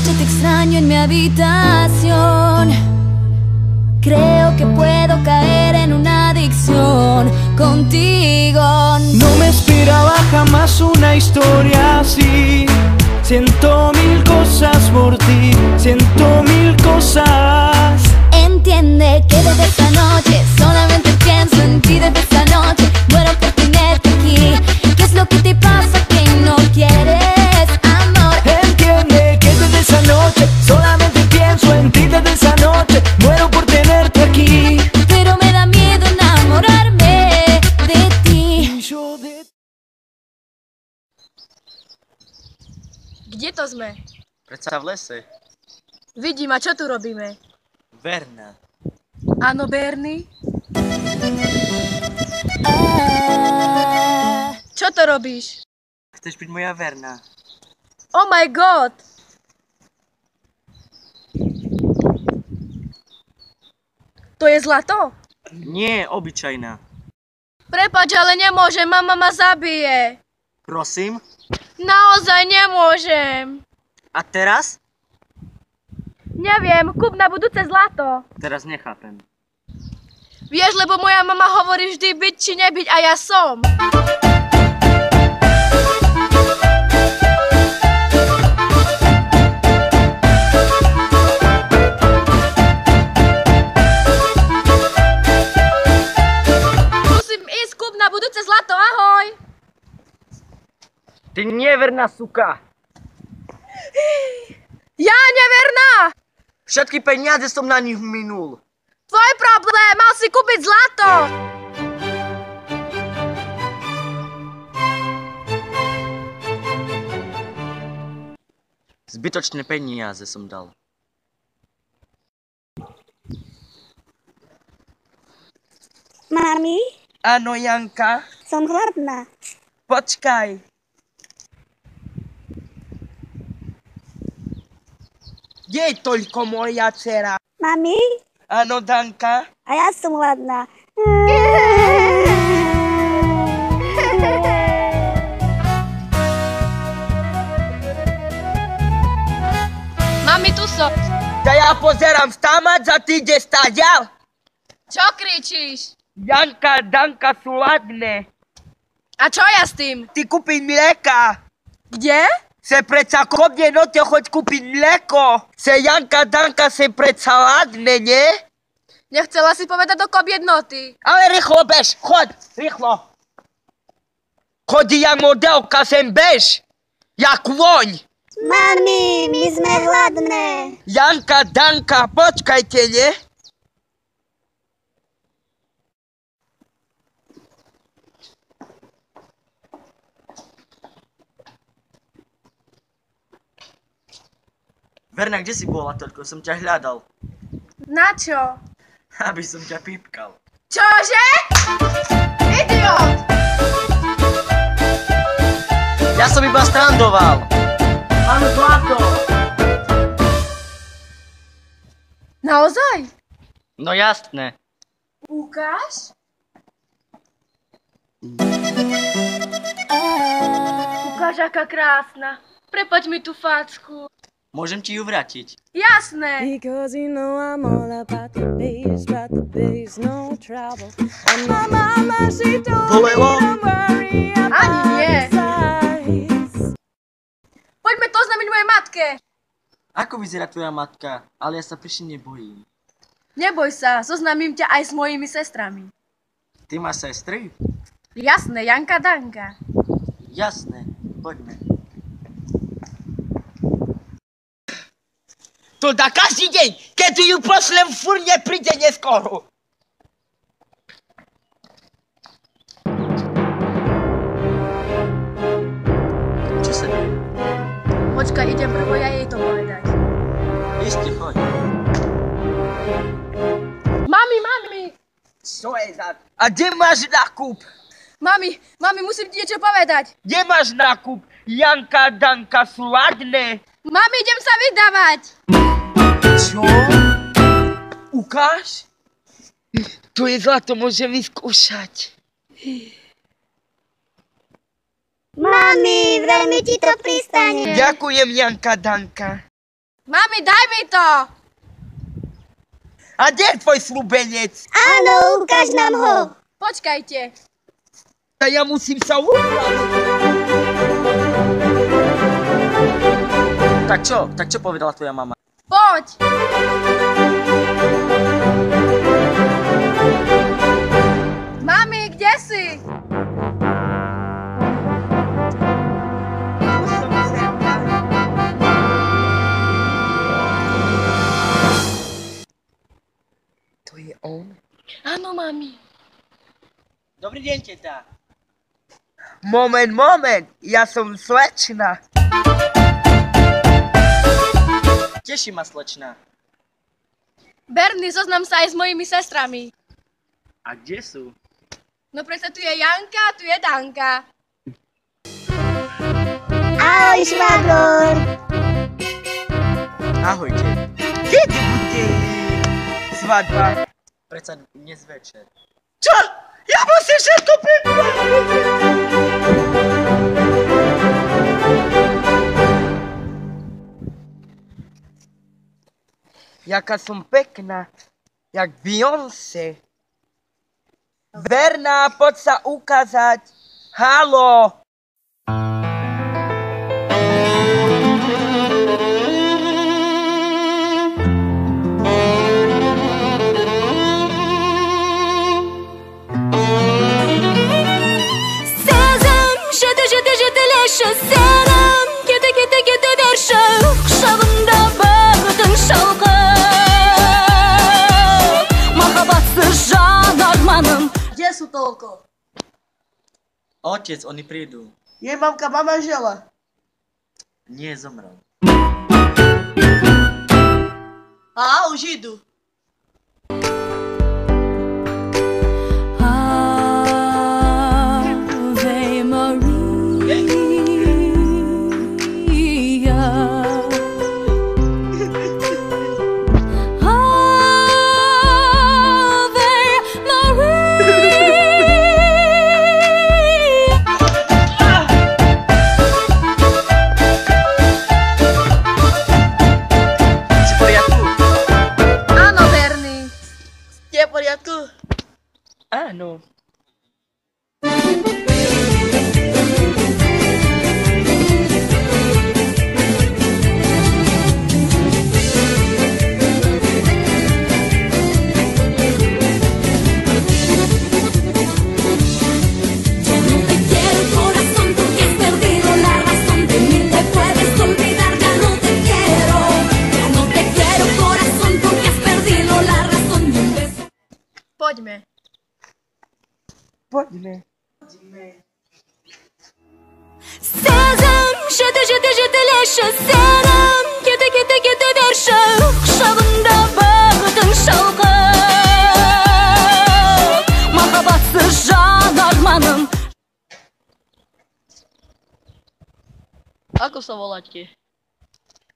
Te extraño en mi habitación. Creo que puedo caer en una adicción contigo. No me esperaba jamás una historia así. Siento mil cosas por ti, siento mil cosas. Entiende que desde esta noche solamente pienso en ti. Desde esta noche muero por tenerte aquí. ¿Qué es lo que te pasa que no quieres amor? Entiende que desde esa noche solamente pienso en ti. Desde esa noche muero por tenerte aquí. Pero me da miedo enamorarme de ti. Kde to sme? Predsa v lese. Vidím, a čo tu robíme? Verna. Áno, Bernie? Čo to robíš? Chceš byť moja verná? Oh my god! To je zlato? Nie, obyčajná. Prepáč, ale nemôžem, mama ma zabije. Prosím? Naozaj nemôžem. A teraz? Neviem, kúp na budúce zlato. Teraz nechápem. Vieš, lebo moja mama hovorí vždy byť či nebyť a ja som. Musím ísť, kúp na budúce zlato, ahoj. Ty neverná suka! Ja neverná! Všetky peniaze som na nich minul. Tvoj problém, mal si kúpiť zlato! Zbytočné peniaze som dal. Mami, Áno, Janka, som hladná. počkaj. Kde je toľko moja dcera? Mami, Áno, Danka. a ja som hladná. Mami, tu som. Ja pozerám vstámať a ty ideš stáďal? Čo kričíš? Janka, Danka sú ladné. A čo ja s tým? Ty kúpiť mlieka. Kde? Se predsa kodne note choď kúpiť mlieko. Se Janka, Danka se predsa ladné, nie? Nechcela si povedať do kob jednoty. Ale rýchlo bež, chod, rýchlo. Chodí jak modelka, sem bež. Jak voň. Mami, my sme hladné. Janka, Danka, počkajte, nie? Verna, kde si bola toľko? Som ťa hľadal. Na čo? Aby som ťa pípkal. Čože? Idiot! Ja som iba strandoval. Áno, zlato. Naozaj? No jasné. Ukáž? Ukáž, aká krásna. Prepaď mi tú facku. Môžem ti ju vrátiť. Jasné. Because you know I'm all about the bass, no trouble. And my mama, she told me Bolelo? don't worry Ani about nie. the size. Poďme to oznámiť mojej matke. Ako vyzerá tvoja matka? Ale ja sa prišli nebojím. Neboj sa, zoznámim ťa aj s mojimi sestrami. Ty máš sestry? Jasné, Janka, Danka. Jasné, poďme. To dá každý deň, keď ju pošlem, furt nepríde neskoro. Čo sa deje? Počkaj, idem prvo ja jej to povedať. Ešte choď. Mami! Čo je za... A kde máš nákup? Mami, musím ti niečo povedať. Kde máš nákup? Janka, Danka sú ladné. Mami, idem sa vydávať. Čo? Ukáž? Tu je zlato, môžem vyskúšať. Mami, veľmi ti to pristane. Ďakujem, Janka Danka. Mami, daj mi to! A kde je tvoj slúbenec? Áno, ukáž nám ho. Počkajte. A ja musím sa ubrať. Tak čo povedala tvoja mama? Poď! Mami, kde si? To je on? Áno, mami. Dobrý deň, teta. Moment, ja som slečna. Teší ma, slečna. Bernie, zoznam sa aj s mojimi sestrami. A kde sú? No predsa tu je Janka, tu je Danka. Ahoj, švagor. Ahojte. Kedy bude svadba? Predsa dnes večer. Čo? Ja musím všetko pripraviť. Jaká som pekná, jak Beyoncé. Verná, poď sa ukázať. Haló. Selam, gide ver şavında bağırdın şavğı. Mahabatsız can armanım. Kde sú toľko? Otec, oni prídu. Je mamka, mama žela. Nie, zomrel. A už idú. Ave Maria. Ave Maria. Si v poriadku? Áno, Bernie. Ste v poriadku? Áno. Poďme. Poďme. Sezem, jede leşe selam. Gide ver şavında bağırdın şavğı. Mahabatsız can armanım. Ako sa voláte?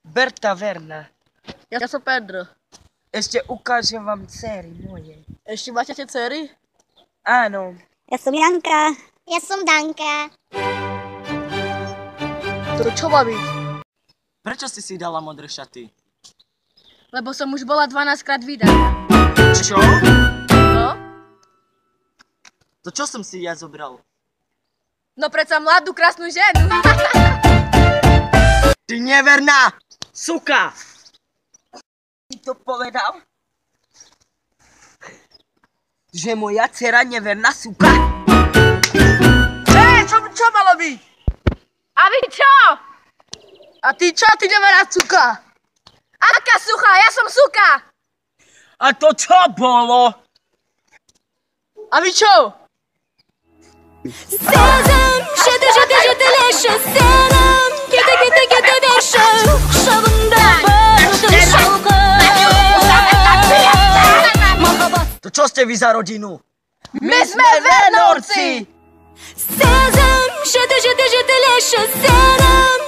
Berta Verná. Ja som Pedro. Ešte ukážem vám dcery moje. Ešte máte tie dcery? Áno. Ja som Janka. Ja som Danka. To čo má byť? Prečo si dala modré šaty? Lebo som už bola 12 krát vydaná. Čo? No? To čo som si ja zobral? No predsa mladú, krásnu ženu. Ty neverná! Suka! Ty to povedal? Že moja dcera neverná suka? Čo malo byť? A vy čo? A ty čo? Ty neverá cuka? Aká sucha? Ja som suka. A to čo bolo? A vy čo? Sezem, jede leşe selam. Gide ver şavında bağırdın şavğı. To čo ste vy za rodinu? My sme Vernovci. Sezem, jede leşe selam.